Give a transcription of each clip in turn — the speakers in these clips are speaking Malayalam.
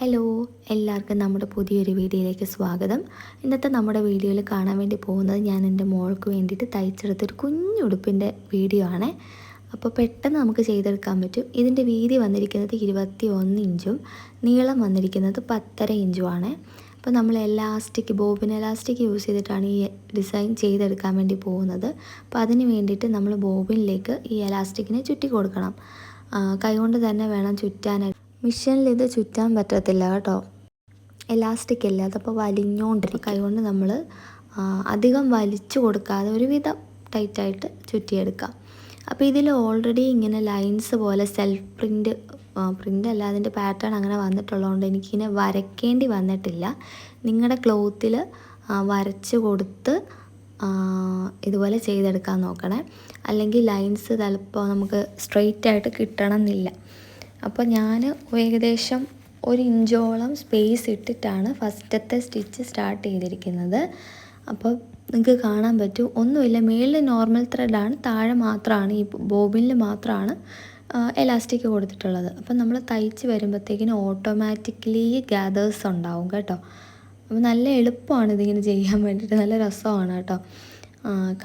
ഹലോ, എല്ലാവർക്കും നമ്മുടെ പുതിയൊരു വീഡിയോയിലേക്ക് സ്വാഗതം. ഇന്നത്തെ നമ്മുടെ വീഡിയോയിൽ കാണാൻ വേണ്ടി പോകുന്നത് ഞാൻ എൻ്റെ മോൾക്ക് വേണ്ടിയിട്ട് തയ്ച്ചെടുത്തൊരു കുഞ്ഞുടുപ്പിൻ്റെ വീഡിയോ ആണ്. അപ്പോൾ പെട്ടെന്ന് നമുക്ക് ചെയ്തെടുക്കാൻ പറ്റും. ഇതിൻ്റെ വീതി വന്നിരിക്കുന്നത് 21 ഇഞ്ചും നീളം വന്നിരിക്കുന്നത് 10.5 ഇഞ്ചുമാണ്. അപ്പോൾ നമ്മൾ ബോബിൻ എലാസ്റ്റിക് യൂസ് ചെയ്തിട്ടാണ് ഈ ഡിസൈൻ ചെയ്തെടുക്കാൻ വേണ്ടി പോകുന്നത്. അപ്പോൾ അതിന് വേണ്ടിയിട്ട് നമ്മൾ ബോബിനിലേക്ക് ഈ എലാസ്റ്റിക്കിനെ ചുറ്റി കൊടുക്കണം. കൈകൊണ്ട് തന്നെ വേണം ചുറ്റാനായിട്ട്. മിഷനിൽ ഇത് ചുറ്റാൻ പറ്റത്തില്ല കേട്ടോ, എലാസ്റ്റിക് ഇല്ല, അതപ്പോൾ വലിഞ്ഞുകൊണ്ടിരിക്കും. കൈകൊണ്ട് നമ്മൾ അധികം വലിച്ചു കൊടുക്കാതെ ഒരുവിധം ടൈറ്റായിട്ട് ചുറ്റിയെടുക്കാം. അപ്പോൾ ഇതിൽ ഓൾറെഡി ഇങ്ങനെ ലൈൻസ് പോലെ സെൽഫ് പ്രിൻ്റ് അല്ല, അതിൻ്റെ പാറ്റേൺ അങ്ങനെ വന്നിട്ടുള്ളതുകൊണ്ട് എനിക്കിങ്ങനെ വരയ്ക്കേണ്ടി വന്നിട്ടില്ല. നിങ്ങളുടെ ക്ലോത്തിൽ വരച്ച് കൊടുത്ത് ഇതുപോലെ ചെയ്തെടുക്കാൻ നോക്കണേ, അല്ലെങ്കിൽ ലൈൻസ് ചിലപ്പോൾ നമുക്ക് സ്ട്രെയിറ്റ് ആയിട്ട് കിട്ടണം എന്നില്ല. അപ്പോൾ ഞാൻ ഏകദേശം 1 ഇഞ്ചോളം സ്പേസ് ഇട്ടിട്ടാണ് ഫസ്റ്റത്തെ സ്റ്റിച്ച് സ്റ്റാർട്ട് ചെയ്തിരിക്കുന്നത്. അപ്പോൾ നിങ്ങൾക്ക് കാണാൻ പറ്റും, ഒന്നുമില്ല, മേളിൽ നോർമൽ ത്രെഡാണ്, താഴെ മാത്രമാണ് ഈ ബോബിനിൽ മാത്രമാണ് എലാസ്റ്റിക് കൊടുത്തിട്ടുള്ളത്. അപ്പം നമ്മൾ തയ്ച്ച് വരുമ്പോഴത്തേക്കിനും ഓട്ടോമാറ്റിക്കലി ഗ്യാദേഴ്സ് ഉണ്ടാവും കേട്ടോ. അപ്പോൾ നല്ല എളുപ്പമാണ് ഇതിങ്ങനെ ചെയ്യാൻ വേണ്ടിയിട്ട്, നല്ല രസമാണ് കേട്ടോ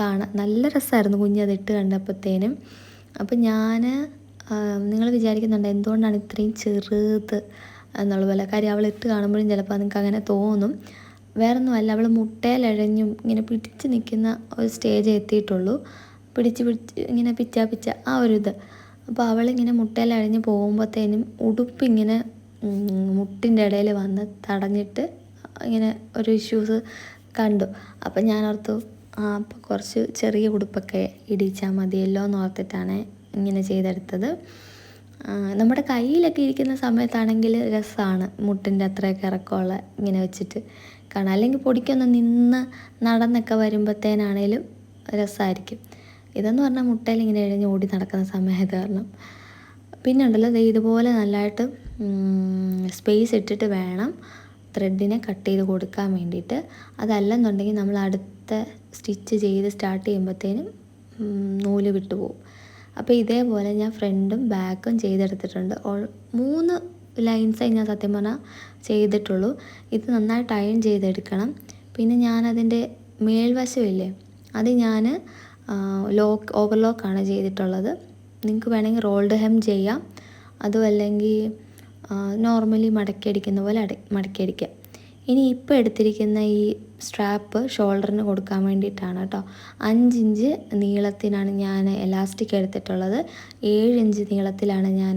കാണാൻ. നല്ല രസമായിരുന്നു കുഞ്ഞതിട്ട് കണ്ടപ്പോഴത്തേനും. അപ്പോൾ നിങ്ങൾ വിചാരിക്കുന്നുണ്ട് എന്തുകൊണ്ടാണ് ഇത്രയും ചെറുത് എന്നുള്ള പോലെ. കാര്യം അവൾ ഇട്ട് കാണുമ്പോഴും ചിലപ്പോൾ നിങ്ങൾക്ക് അങ്ങനെ തോന്നും. വേറൊന്നുമല്ല, അവൾ മുട്ടയിലഴഞ്ഞും ഇങ്ങനെ പിടിച്ച് നിൽക്കുന്ന ഒരു സ്റ്റേജ് എത്തിയിട്ടുള്ളൂ. പിടിച്ച് ഇങ്ങനെ പിച്ച ആ ഒരു ഇത്. അപ്പോൾ അവളിങ്ങനെ മുട്ടയിലഴഞ്ഞ് പോകുമ്പോഴത്തേനും ഉടുപ്പിങ്ങനെ മുട്ടിൻ്റെ ഇടയിൽ വന്ന് തടഞ്ഞിട്ട് ഇങ്ങനെ ഒരു ഇഷ്യൂസ് കണ്ടു. അപ്പം ഞാൻ ഓർത്തു അപ്പോൾ കുറച്ച് ചെറിയ ഉടുപ്പൊക്കെ ഇടിച്ചാൽ മതിയല്ലോ എന്ന് ഓർത്തിട്ടാണ് ഇങ്ങനെ ചെയ്തെടുത്തത്. നമ്മുടെ കയ്യിലൊക്കെ ഇരിക്കുന്ന സമയത്താണെങ്കിൽ രസമാണ്, മുട്ടിൻ്റെ അത്രയൊക്കെ ഇറക്കമുള്ള ഇങ്ങനെ വെച്ചിട്ട് കാണാം. അല്ലെങ്കിൽ പൊടിക്കൊന്ന് നിന്ന് നടന്നൊക്കെ വരുമ്പോഴത്തേനാണേലും രസമായിരിക്കും. ഇതെന്ന് പറഞ്ഞാൽ മുട്ടയിൽ ഇങ്ങനെ എഴഞ്ഞ് ഓടി നടക്കുന്ന സമയത്ത് കാരണം. പിന്നെ ഉണ്ടല്ലോ, ഇതുപോലെ നല്ലതായിട്ട് സ്പേസ് ഇട്ടിട്ട് വേണം ത്രെഡിനെ കട്ട് ചെയ്ത് കൊടുക്കാൻ വേണ്ടിയിട്ട്. അതല്ലെന്നുണ്ടെങ്കിൽ നമ്മൾ അടുത്ത സ്റ്റിച്ച് ചെയ്ത് സ്റ്റാർട്ട് ചെയ്യുമ്പോഴത്തേനും നൂല് വിട്ടുപോകും. അപ്പോൾ ഇതേപോലെ ഞാൻ ഫ്രണ്ടും ബാക്കും ചെയ്തെടുത്തിട്ടുണ്ട്. 3 ലൈൻസായി ഞാൻ സത്യം പറഞ്ഞാൽ ചെയ്തിട്ടുള്ളൂ. ഇത് നന്നായിട്ട് അയൺ ചെയ്തെടുക്കണം. പിന്നെ ഞാനതിൻ്റെ മേൽവശമില്ലേ, അത് ഞാൻ ഓവർലോക്കാണ് ചെയ്തിട്ടുള്ളത്. നിങ്ങൾക്ക് വേണമെങ്കിൽ റോൾഡ് ഹെം ചെയ്യാം, അതും അല്ലെങ്കിൽ നോർമലി മടക്കിയടിക്കുന്ന പോലെ മടക്കിയടിക്കാം. ഇനി ഇപ്പോൾ എടുത്തിരിക്കുന്ന ഈ സ്ട്രാപ്പ് ഷോൾഡറിന് കൊടുക്കാൻ വേണ്ടിയിട്ടാണ് കേട്ടോ. 5 ഇഞ്ച് നീളത്തിനാണ് ഞാൻ എലാസ്റ്റിക് എടുത്തിട്ടുള്ളത്. 7 ഇഞ്ച് നീളത്തിലാണ് ഞാൻ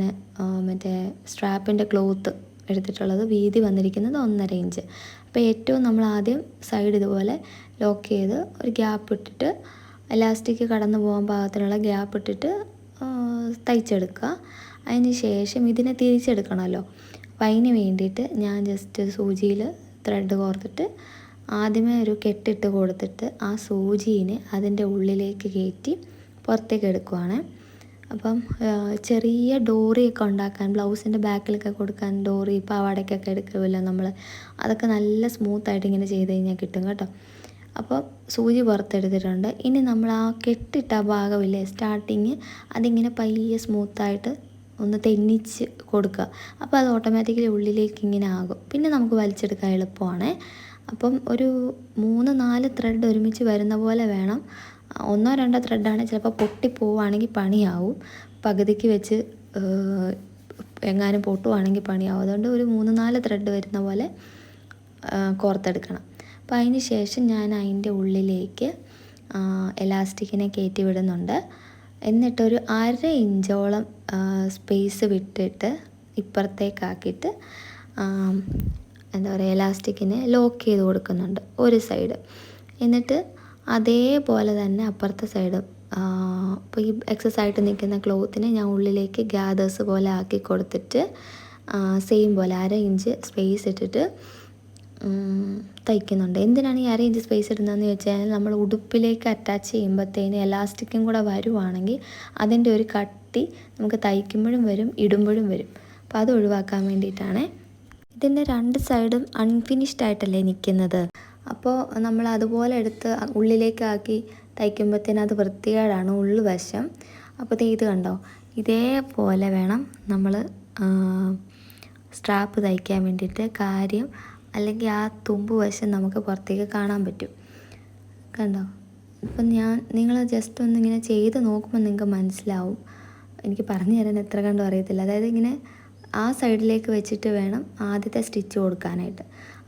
മറ്റേ സ്ട്രാപ്പിൻ്റെ ക്ലോത്ത് എടുത്തിട്ടുള്ളത്. വീതി വന്നിരിക്കുന്നത് 1.5 ഇഞ്ച്. അപ്പോൾ ഏറ്റവും നമ്മൾ ആദ്യം സൈഡ് ഇതുപോലെ ലോക്ക് ചെയ്ത് ഒരു ഗ്യാപ്പ് ഇട്ടിട്ട് എലാസ്റ്റിക് കടന്നു പോകാൻ പാകത്തിനുള്ള ഗ്യാപ്പ് ഇട്ടിട്ട് തയ്ച്ചെടുക്കുക. അതിന് ശേഷം ഇതിനെ തിരിച്ചെടുക്കണമല്ലോ. അപ്പോൾ അതിന് വേണ്ടിയിട്ട് ഞാൻ ജസ്റ്റ് സൂചിയിൽ ത്രെഡ് കോർത്തിട്ട് ആദ്യമേ ഒരു കെട്ടിട്ട് കൊടുത്തിട്ട് ആ സൂചിനെ അതിൻ്റെ ഉള്ളിലേക്ക് കയറ്റി പുറത്തേക്ക് എടുക്കുവാണ്. അപ്പം ചെറിയ ഡോറിയൊക്കെ ഉണ്ടാക്കാൻ, ബ്ലൗസിൻ്റെ ബാക്കിലൊക്കെ കൊടുക്കാൻ ഡോറി പാവാടയ്ക്കൊക്കെ എടുക്കുമല്ലോ നമ്മൾ, അതൊക്കെ നല്ല സ്മൂത്തായിട്ട് ഇങ്ങനെ ചെയ്ത് കഴിഞ്ഞാൽ കിട്ടും കേട്ടോ. അപ്പോൾ സൂചി പുറത്തെടുത്തിട്ടുണ്ട്. ഇനി നമ്മൾ ആ കെട്ടിട്ട ഭാഗമില്ലേ സ്റ്റാർട്ടിങ്, അതിങ്ങനെ പയ്യെ സ്മൂത്തായിട്ട് ഒന്ന് തെന്നിച്ച് കൊടുക്കുക. അപ്പോൾ അത് ഓട്ടോമാറ്റിക്കലി ഉള്ളിലേക്ക് ഇങ്ങനെ ആകും. പിന്നെ നമുക്ക് വലിച്ചെടുക്കാൻ എളുപ്പമാണ്. അപ്പം ഒരു 3-4 ത്രെഡ് ഒരുമിച്ച് വരുന്ന പോലെ വേണം. 1-2 ത്രെഡാണ് ചിലപ്പോൾ പൊട്ടിപ്പോവുകയാണെങ്കിൽ പണിയാവും. പകുതിക്ക് വെച്ച് എങ്ങാനും പൊട്ടുവാണെങ്കിൽ പണിയാവും. അതുകൊണ്ട് ഒരു 3-4 ത്രെഡ് വരുന്ന പോലെ കോർത്തെടുക്കണം. അപ്പോൾ അതിന് ശേഷം ഞാൻ അതിൻ്റെ ഉള്ളിലേക്ക് എലാസ്റ്റിക്കിനെ കയറ്റി വിടുന്നുണ്ട്. എന്നിട്ടൊരു 1/2 ഇഞ്ചോളം സ്പേസ് വിട്ടിട്ട് ഇപ്പുറത്തേക്കാക്കിയിട്ട് എന്താ പറയുക, എലാസ്റ്റിക്കിനെ ലോക്ക് ചെയ്ത് കൊടുക്കുന്നുണ്ട് ഒരു സൈഡ്. എന്നിട്ട് അതേപോലെ തന്നെ അപ്പുറത്തെ സൈഡ് ഇപ്പോൾ ഈ എക്സസ് ആയിട്ട് നിൽക്കുന്ന ക്ലോത്തിനെ ഞാൻ ഉള്ളിലേക്ക് ഗ്യാദേഴ്സ് പോലെ ആക്കി കൊടുത്തിട്ട് സെയിം പോലെ 1/2 ഇഞ്ച് സ്പേസ് ഇട്ടിട്ട് തയ്ക്കുന്നുണ്ട്. എന്തിനാണ് ഈ 1/2 ഇഞ്ച് സ്പേസ് ഇടുന്നതെന്ന് വെച്ചാൽ നമ്മൾ ഉടുപ്പിലേക്ക് അറ്റാച്ച് ചെയ്യുമ്പോഴത്തേന് എലാസ്റ്റിക്കും കൂടെ വരുവാണെങ്കിൽ അതിൻ്റെ ഒരു കട്ടി നമുക്ക് തയ്ക്കുമ്പോഴും വരും, ഇടുമ്പോഴും വരും. അപ്പോൾ അത് ഒഴിവാക്കാൻ വേണ്ടിയിട്ടാണ്. ഇതിൻ്റെ 2 സൈഡും അൺഫിനിഷ്ഡ് ആയിട്ടല്ലേ നിൽക്കുന്നത്. അപ്പോൾ നമ്മൾ അതുപോലെ എടുത്ത് ഉള്ളിലേക്കാക്കി തയ്ക്കുമ്പോഴത്തേന് അത് വൃത്തികേടാണ് ഉൾവശം. അപ്പോൾ ഇത് കണ്ടോ, ഇതേപോലെ വേണം നമ്മൾ സ്ട്രാപ്പ് തയ്ക്കാൻ വേണ്ടിയിട്ട്. കാര്യം അല്ലെങ്കിൽ ആ തുമ്പ് വശം നമുക്ക് പുറത്തേക്ക് കാണാൻ പറ്റും. കണ്ടോ? ഇപ്പം നിങ്ങൾ ജസ്റ്റ് ഒന്നിങ്ങനെ ചെയ്ത് നോക്കുമ്പോൾ നിങ്ങൾക്ക് മനസ്സിലാവും. എനിക്ക് പറഞ്ഞു തരാൻ എത്ര കണ്ടും അറിയത്തില്ല. അതായത് ഇങ്ങനെ ആ സൈഡിലേക്ക് വെച്ചിട്ട് വേണം ആദ്യത്തെ സ്റ്റിച്ച് കൊടുക്കാനായിട്ട്.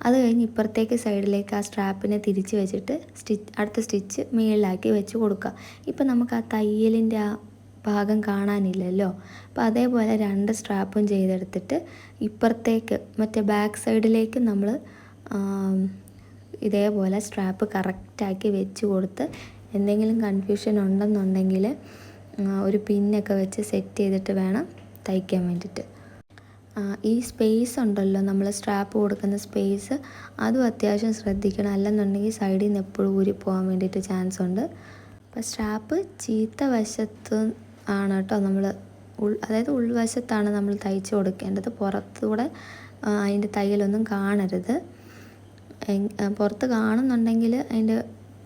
അത് കഴിഞ്ഞ് ഇപ്പുറത്തേക്ക് സൈഡിലേക്ക് ആ സ്ട്രാപ്പിനെ തിരിച്ച് വെച്ചിട്ട് അടുത്ത സ്റ്റിച്ച് മുകളിലാക്കി വെച്ച് കൊടുക്കുക. ഇപ്പം നമുക്ക് ആ തയ്യലിൻ്റെ ആ ഭാഗം കാണാനില്ലല്ലോ. അപ്പോൾ അതേപോലെ 2 സ്ട്രാപ്പും ചെയ്തെടുത്തിട്ട് ഇപ്പുറത്തേക്ക് മറ്റേ ബാക്ക് സൈഡിലേക്ക് നമ്മൾ ഇതേപോലെ സ്ട്രാപ്പ് കറക്റ്റാക്കി വെച്ച് കൊടുത്ത് എന്തെങ്കിലും കൺഫ്യൂഷൻ ഉണ്ടെന്നുണ്ടെങ്കിൽ ഒരു പിന്നൊക്കെ വെച്ച് സെറ്റ് ചെയ്തിട്ട് വേണം തയ്ക്കാൻ വേണ്ടിയിട്ട്. ഈ സ്പേസ് ഉണ്ടല്ലോ, നമ്മൾ സ്ട്രാപ്പ് കൊടുക്കുന്ന സ്പേസ്, അതും അത്യാവശ്യം ശ്രദ്ധിക്കണം. അല്ലെന്നുണ്ടെങ്കിൽ സൈഡിൽ നിന്ന് എപ്പോഴും ഊരിപ്പോകാൻ വേണ്ടിയിട്ട് ചാൻസ് ഉണ്ട്. അപ്പോൾ സ്ട്രാപ്പ് ചീത്ത വശത്ത് ആണ് കേട്ടോ നമ്മൾ അതായത് ഉൾവശത്താണ് നമ്മൾ തയ്ച്ച് കൊടുക്കേണ്ടത്. പുറത്തൂടെ അതിൻ്റെ തയ്യലൊന്നും കാണരുത്. പുറത്ത് കാണുന്നുണ്ടെങ്കിൽ അതിൻ്റെ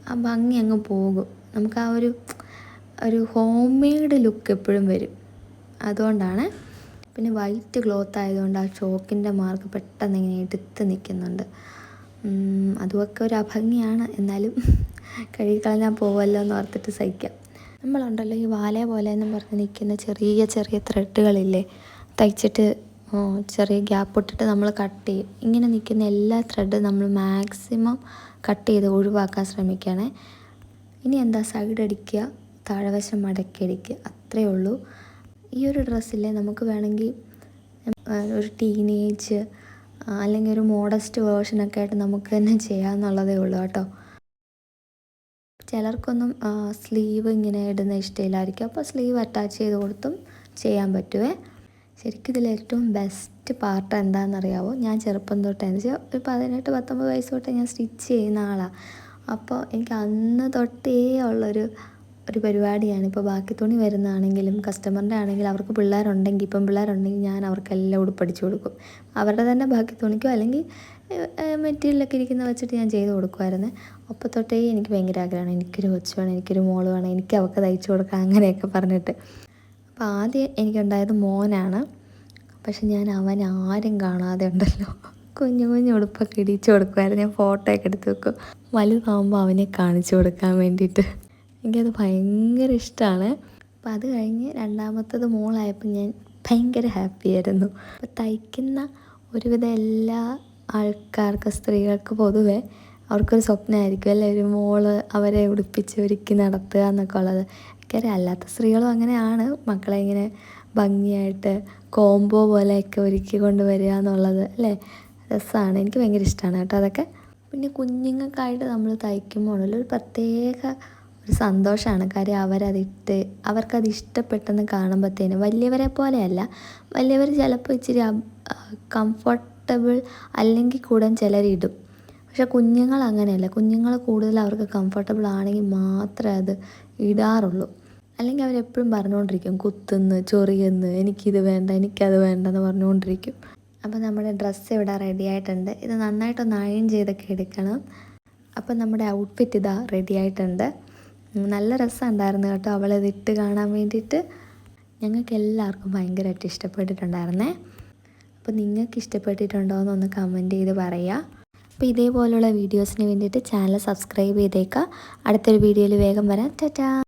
ആ ഭംഗി അങ്ങ് പോകും. നമുക്ക് ആ ഒരു ഹോം മെയ്ഡ് ലുക്ക് എപ്പോഴും വരും. അതുകൊണ്ടാണ്. പിന്നെ വൈറ്റ് ക്ലോത്ത് ആയതുകൊണ്ട് ആ ചോക്കിൻ്റെ മാർക്ക് പെട്ടെന്ന് ഇങ്ങനെ എടുത്ത് നിൽക്കുന്നുണ്ട്. അതുമൊക്കെ ഒരു അഭംഗിയാണ്. എന്നാലും കഴുകിക്കളഞ്ഞാൽ പോവല്ലോ എന്ന് ഓർത്തിട്ട് സഹിക്കാം. നമ്മളുണ്ടല്ലോ ഈ വാല പോലെ എന്നും പറഞ്ഞ് നിൽക്കുന്ന ചെറിയ ചെറിയ ത്രെഡുകളില്ലേ, തയ്ച്ചിട്ട് ചെറിയ ഗ്യാപ്പ് ഇട്ടിട്ട് നമ്മൾ കട്ട് ചെയ്യും. ഇങ്ങനെ നിൽക്കുന്ന എല്ലാ ത്രെഡ് നമ്മൾ മാക്സിമം കട്ട് ചെയ്ത് ഒഴിവാക്കാൻ ശ്രമിക്കണേ. ഇനി എന്താ, സൈഡ് അടിക്കുക, താഴെവശം മടക്കി അടിക്കുക, അത്രയേ ഉള്ളൂ. ഈ ഒരു ഡ്രസ്സിലെ നമുക്ക് വേണമെങ്കിൽ ഒരു ടീനേജ് അല്ലെങ്കിൽ ഒരു മോഡസ്റ്റ് വേർഷനൊക്കെ ആയിട്ട് നമുക്ക് തന്നെ ചെയ്യാമെന്നുള്ളതേ ഉള്ളൂ കേട്ടോ. ചിലർക്കൊന്നും സ്ലീവ് ഇങ്ങനെ ഇടുന്ന ഇഷ്ടമില്ലായിരിക്കും. അപ്പോൾ സ്ലീവ് അറ്റാച്ച് ചെയ്ത് കൊടുത്തും ചെയ്യാൻ പറ്റുമേ. ശരിക്കും ഇതിൽ ഏറ്റവും ബെസ്റ്റ് പാർട്ട് എന്താണെന്നറിയാമോ? ഞാൻ ചെറുപ്പം തൊട്ടേ എന്ന് വെച്ചാൽ ഒരു 18-19 വയസ്സ് തൊട്ടേ ഞാൻ സ്റ്റിച്ച് ചെയ്യുന്ന ആളാണ്. അപ്പോൾ എനിക്ക് അന്ന് തൊട്ടേ ഉള്ളൊരു പരിപാടിയാണ്. ഇപ്പോൾ ബാക്കി തുണി വരുന്നതാണെങ്കിലും കസ്റ്റമറിൻ്റെ ആണെങ്കിലും അവർക്ക് പിള്ളേരുണ്ടെങ്കിൽ, ഇപ്പം പിള്ളേരുണ്ടെങ്കിൽ ഞാൻ അവർക്കെല്ലാം ഉടുപ്പടിച്ച് കൊടുക്കും. അവരുടെ തന്നെ ബാക്കി തുണിക്കോ അല്ലെങ്കിൽ മെറ്റീരിയലൊക്കെ ഇരിക്കുന്ന വെച്ചിട്ട് ഞാൻ ചെയ്ത് കൊടുക്കുമായിരുന്നു. അപ്പോൾ തൊട്ടേ എനിക്ക് ഭയങ്കര ആഗ്രഹമാണ്, എനിക്കൊരു കൊച്ചു വേണം, എനിക്കൊരു മോള് വേണം, എനിക്ക് അവൾക്ക് തയ്ച്ചു കൊടുക്കാം, അങ്ങനെയൊക്കെ പറഞ്ഞിട്ട്. അപ്പോൾ ആദ്യം എനിക്കുണ്ടായത് മോനാണ്. പക്ഷെ ഞാൻ അവൻ ആരും കാണാതെ ഉണ്ടല്ലോ കുഞ്ഞു കുഞ്ഞു ഉടുപ്പൊക്കെ ഇടിച്ചു കൊടുക്കുമായിരുന്നു. ഞാൻ ഫോട്ടോയൊക്കെ എടുത്ത് വെക്കും, വലുതാകുമ്പോൾ അവനെ കാണിച്ചു കൊടുക്കാൻ വേണ്ടിയിട്ട്. എനിക്കത് ഭയങ്കര ഇഷ്ടമാണ്. അപ്പോൾ അത് കഴിഞ്ഞ് രണ്ടാമത്തത് മോളായപ്പോൾ ഞാൻ ഭയങ്കര ഹാപ്പിയായിരുന്നു. അപ്പോൾ തയ്ക്കുന്ന ഒരുവിധം എല്ലാ ആൾക്കാർക്ക്, സ്ത്രീകൾക്ക് പൊതുവെ അവർക്കൊരു സ്വപ്നമായിരിക്കും അല്ലേ, ഒരു മോള് അവരെ ഉടുപ്പിച്ച് ഒരുക്കി നടത്തുക എന്നൊക്കെ ഉള്ളത്. എനിക്കറിയാം അല്ലാത്ത സ്ത്രീകളും അങ്ങനെയാണ്, മക്കളെ ഇങ്ങനെ ഭംഗിയായിട്ട് കോംബോ പോലെയൊക്കെ ഒരുക്കി കൊണ്ടുവരിക എന്നുള്ളത് അല്ലേ, രസമാണ്. എനിക്ക് ഭയങ്കര ഇഷ്ടമാണ് കേട്ടോ അതൊക്കെ. പിന്നെ കുഞ്ഞുങ്ങൾക്കായിട്ട് നമ്മൾ തയ്ക്കുമ്പോൾ ഒരു പ്രത്യേക ഒരു സന്തോഷമാണ്. കാര്യം അവർക്കത് ഇഷ്ടപ്പെട്ടെന്ന് കാണുമ്പോഴത്തേന്, വലിയവരെ പോലെയല്ല, വലിയവർ ചിലപ്പോൾ ഇച്ചിരി കംഫർട്ടബിൾ അല്ലെങ്കിൽ കൂടെ ചിലരിടും. പക്ഷെ കുഞ്ഞുങ്ങൾ അങ്ങനെയല്ല. കുഞ്ഞുങ്ങൾ കൂടുതൽ അവർക്ക് കംഫർട്ടബിൾ ആണെങ്കിൽ മാത്രമേ അത് ഇടാറുള്ളൂ. അല്ലെങ്കിൽ അവരെപ്പോഴും പറഞ്ഞുകൊണ്ടിരിക്കും, കുത്തുന്ന് ചൊറിയുന്ന്, എനിക്കിത് വേണ്ട, എനിക്കത് വേണ്ടെന്ന് പറഞ്ഞുകൊണ്ടിരിക്കും. അപ്പോൾ നമ്മുടെ ഡ്രസ്സ് ഇവിടെ റെഡി ആയിട്ടുണ്ട്. ഇത് നന്നായിട്ടൊന്ന് അയൺ ചെയ്തൊക്കെ എടുക്കണം. അപ്പം നമ്മുടെ ഔട്ട്ഫിറ്റ് ഇതാ റെഡി ആയിട്ടുണ്ട്. നല്ല രസമുണ്ടായിരുന്നു കേട്ടോ അവളിതിട്ട് കാണാൻ വേണ്ടിയിട്ട്. ഞങ്ങൾക്ക് എല്ലാവർക്കും ഭയങ്കരമായിട്ട് ഇഷ്ടപ്പെട്ടിട്ടുണ്ടായിരുന്നേ. അപ്പോൾ നിങ്ങൾക്ക് ഇഷ്ടപ്പെട്ടിട്ടുണ്ടോ എന്നൊന്ന് കമൻറ്റ് ചെയ്ത് പറയുക. അപ്പോൾ ഇതേപോലുള്ള വീഡിയോസിന് വേണ്ടിയിട്ട് ചാനൽ സബ്സ്ക്രൈബ് ചെയ്തേക്കുക. അടുത്തൊരു വീഡിയോയിൽ വേഗം വരാം. ടാറ്റാ.